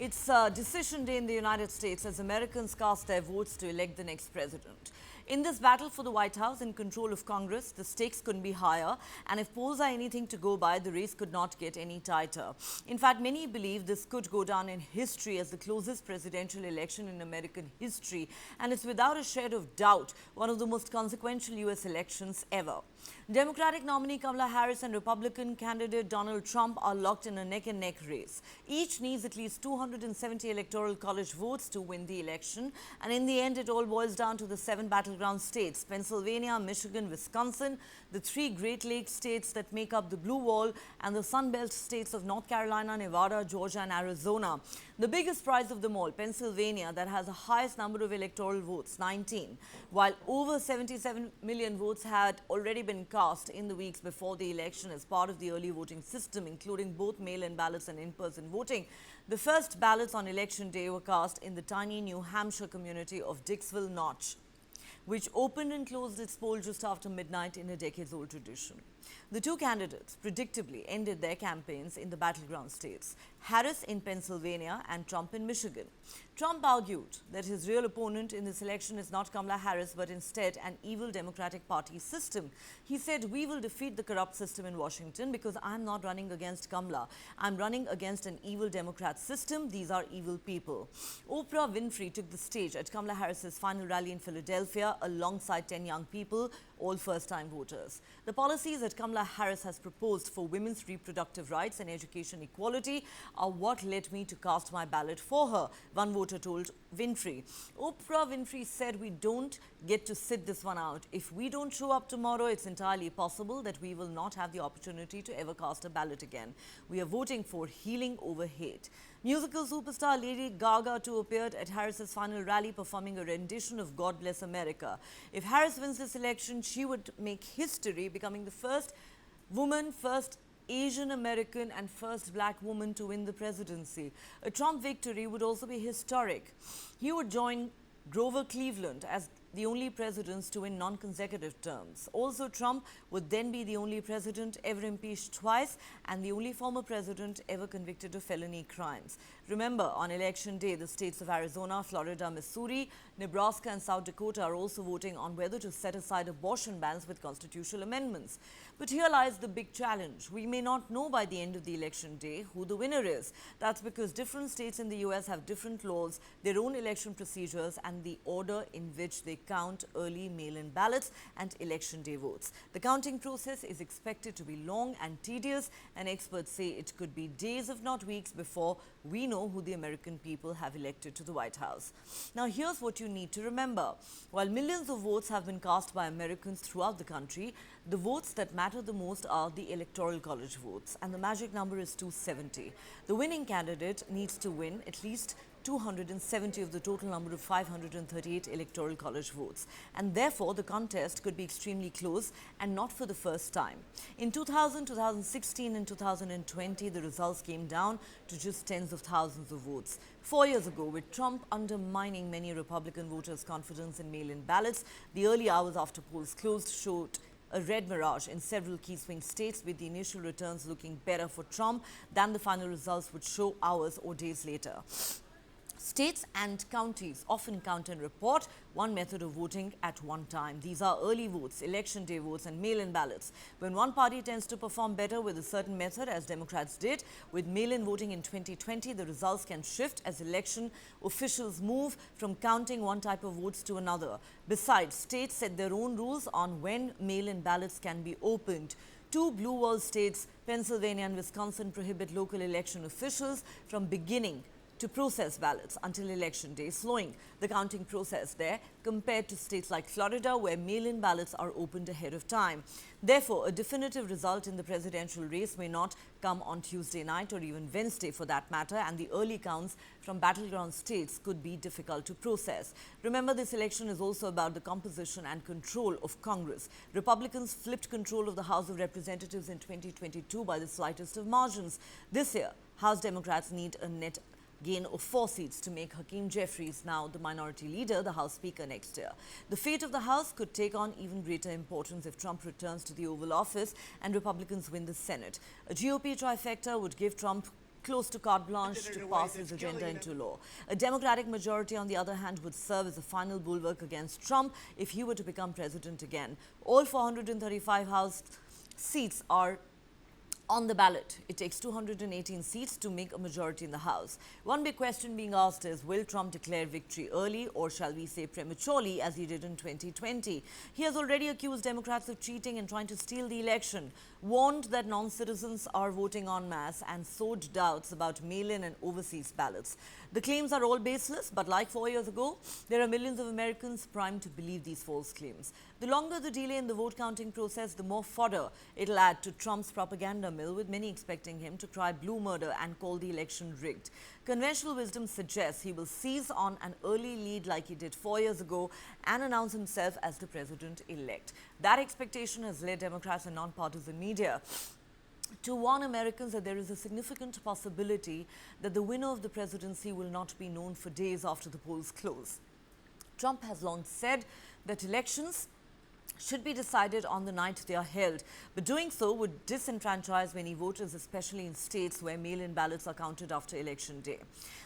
It's decision day in the United States as Americans cast their votes to elect the next president. In this battle for the White House and control of Congress, the stakes couldn't be higher, and if polls are anything to go by, the race could not get any tighter. In fact, many believe this could go down in history as the closest presidential election in American history, and it's without a shred of doubt one of the most consequential U.S. elections ever. Democratic nominee Kamala Harris and Republican candidate Donald Trump are locked in a neck-and-neck race. Each needs at least 270 electoral college votes to win the election, and in the end, it all boils down to the 7 battleground states: Pennsylvania, Michigan, Wisconsin, the 3 Great Lakes states that make up the Blue Wall, and the Sun Belt states of North Carolina, Nevada, Georgia, and Arizona. The biggest prize of them all, Pennsylvania, that has the highest number of electoral votes, 19, while over 77 million votes had already been cast in the weeks before the election as part of the early voting system, including both mail-in ballots and in-person voting. The first ballots on election day were cast in the tiny New Hampshire community of Dixville Notch, which opened and closed its poll just after midnight in a decades-old tradition. The two candidates predictably ended their campaigns in the battleground states, Harris in Pennsylvania and Trump in Michigan. Trump argued that his real opponent in this election is not Kamala Harris, but instead an evil Democratic Party system. He said, "We will defeat the corrupt system in Washington because I'm not running against Kamala. I'm running against an evil Democrat system. These are evil people." Oprah Winfrey took the stage at Kamala Harris's final rally in Philadelphia alongside 10 young people, all first-time voters. The policies that Kamala Harris has proposed for women's reproductive rights and education equality are what led me to cast my ballot for her, one voter told Winfrey. Oprah Winfrey said, "We don't get to sit this one out. If we don't show up tomorrow, it's entirely possible that we will not have the opportunity to ever cast a ballot again. We are voting for healing over hate." Musical superstar Lady Gaga too appeared at Harris's final rally performing a rendition of God Bless America. If Harris wins this election, she would make history, becoming the first woman, first Asian American and first black woman to win the presidency. A Trump victory would also be historic. He would join Grover Cleveland as the only presidents to win non-consecutive terms. Also, Trump would then be the only president ever impeached twice and the only former president ever convicted of felony crimes. Remember, on election day, the states of Arizona, Florida, Missouri, Nebraska and South Dakota are also voting on whether to set aside abortion bans with constitutional amendments. But here lies the big challenge. We may not know by the end of the election day who the winner is. That's because different states in the US have different laws, their own election procedures, and the order in which they count early mail-in ballots and election day votes. The counting process is expected to be long and tedious, and experts say it could be days if not weeks before we know who the American people have elected to the White House. Now here's what you need to remember. While millions of votes have been cast by Americans throughout the country, the votes that matter the most are the electoral college votes, and the magic number is 270. The winning candidate needs to win at least 270 of the total number of 538 electoral college votes, and therefore the contest could be extremely close, and not for the first time. In 2000, 2016 and 2020, the results came down to just tens of thousands of votes. 4 years ago, with Trump undermining many Republican voters' confidence in mail-in ballots, the early hours after polls closed showed a red mirage in several key swing states, with the initial returns looking better for Trump than the final results would show hours or days later. States and counties often count and report one method of voting at one time. These are early votes, election day votes, and mail-in ballots. When one party tends to perform better with a certain method, as Democrats did with mail-in voting in 2020, the results can shift as election officials move from counting one type of votes to another. Besides, states set their own rules on when mail-in ballots can be opened. 2 blue wall states, Pennsylvania and Wisconsin, prohibit local election officials from beginning to process ballots until election day, slowing the counting process there compared to states like Florida, where mail-in ballots are opened ahead of time. Therefore, a definitive result in the presidential race may not come on Tuesday night or even Wednesday for that matter, and the early counts from battleground states could be difficult to process. Remember, this election is also about the composition and control of Congress. Republicans flipped control of the House of Representatives in 2022 by the slightest of margins. This year, House Democrats need a net gain of 4 seats to make Hakeem Jeffries, now the minority leader, the House Speaker next year. The fate of the House could take on even greater importance if Trump returns to the Oval Office and Republicans win the Senate. A GOP trifecta would give Trump close to carte blanche to pass his agenda into law. A Democratic majority, on the other hand, would serve as a final bulwark against Trump if he were to become president again. All 435 House seats are on the ballot. It takes 218 seats to make a majority in the House. One big question being asked is, will Trump declare victory early, or shall we say prematurely, as he did in 2020? He has already accused Democrats of cheating and trying to steal the election, warned that non-citizens are voting en masse, and sowed doubts about mail-in and overseas ballots. The claims are all baseless, but like 4 years ago, there are millions of Americans primed to believe these false claims. The longer the delay in the vote counting process, the more fodder it'll add to Trump's propaganda mill, with many expecting him to cry blue murder and call the election rigged. Conventional wisdom suggests he will seize on an early lead like he did 4 years ago and announce himself as the president-elect. That expectation has led Democrats and non-partisan media to warn Americans that there is a significant possibility that the winner of the presidency will not be known for days after the polls close. Trump has long said that elections should be decided on the night they are held, but doing so would disenfranchise many voters, especially in states where mail-in ballots are counted after election day.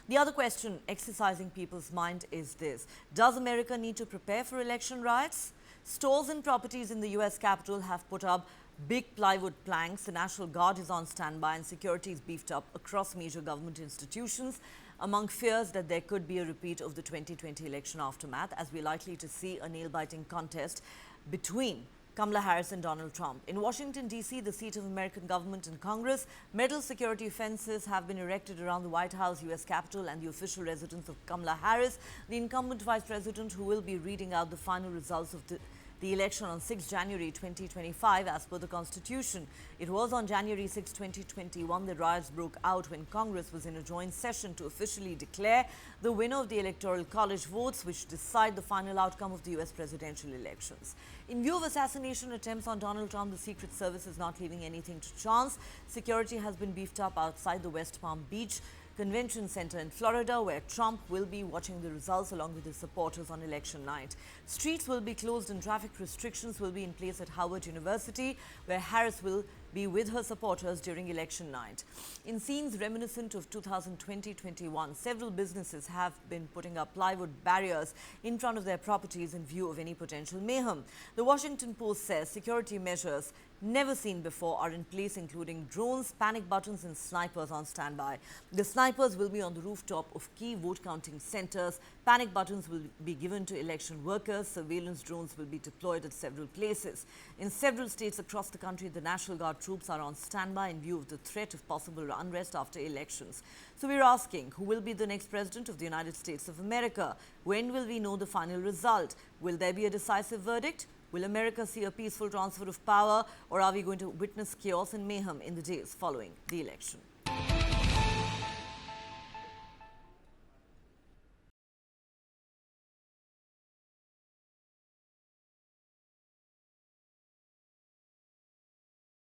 The other question exercising people's mind is this: does America need to prepare for election riots? Stores and properties in the US Capitol have put up big plywood planks. The National Guard is on standby and security is beefed up across major government institutions, among fears that there could be a repeat of the 2020 election aftermath, as we're likely to see a nail-biting contest between Kamala Harris and Donald Trump. In Washington, D.C., the seat of American government and Congress, metal security fences have been erected around the White House, U.S. Capitol, and the official residence of Kamala Harris, the incumbent vice president, who will be reading out the final results of the election on 6 January 2025 as per the Constitution. It was on January 6, 2021 that riots broke out when Congress was in a joint session to officially declare the winner of the Electoral College votes, which decide the final outcome of the US presidential elections. In view of assassination attempts on Donald Trump, the Secret Service is not leaving anything to chance. Security has been beefed up outside the West Palm Beach Convention Center in Florida, where Trump will be watching the results along with his supporters on election night. Streets will be closed and traffic restrictions will be in place at Howard University, where Harris will be with her supporters during election night. In scenes reminiscent of 2020-21, several businesses have been putting up plywood barriers in front of their properties in view of any potential mayhem. The Washington Post says security measures never seen before are in place, including drones, panic buttons and snipers on standby. The snipers will be on the rooftop of key vote counting centers. Panic buttons will be given to election workers. Surveillance drones will be deployed at several places. In several states across the country, the National Guard troops are on standby in view of the threat of possible unrest after elections. So we're asking, who will be the next president of the United States of America? When will we know the final result? Will there be a decisive verdict? Will America see a peaceful transfer of power, or are we going to witness chaos and mayhem in the days following the election?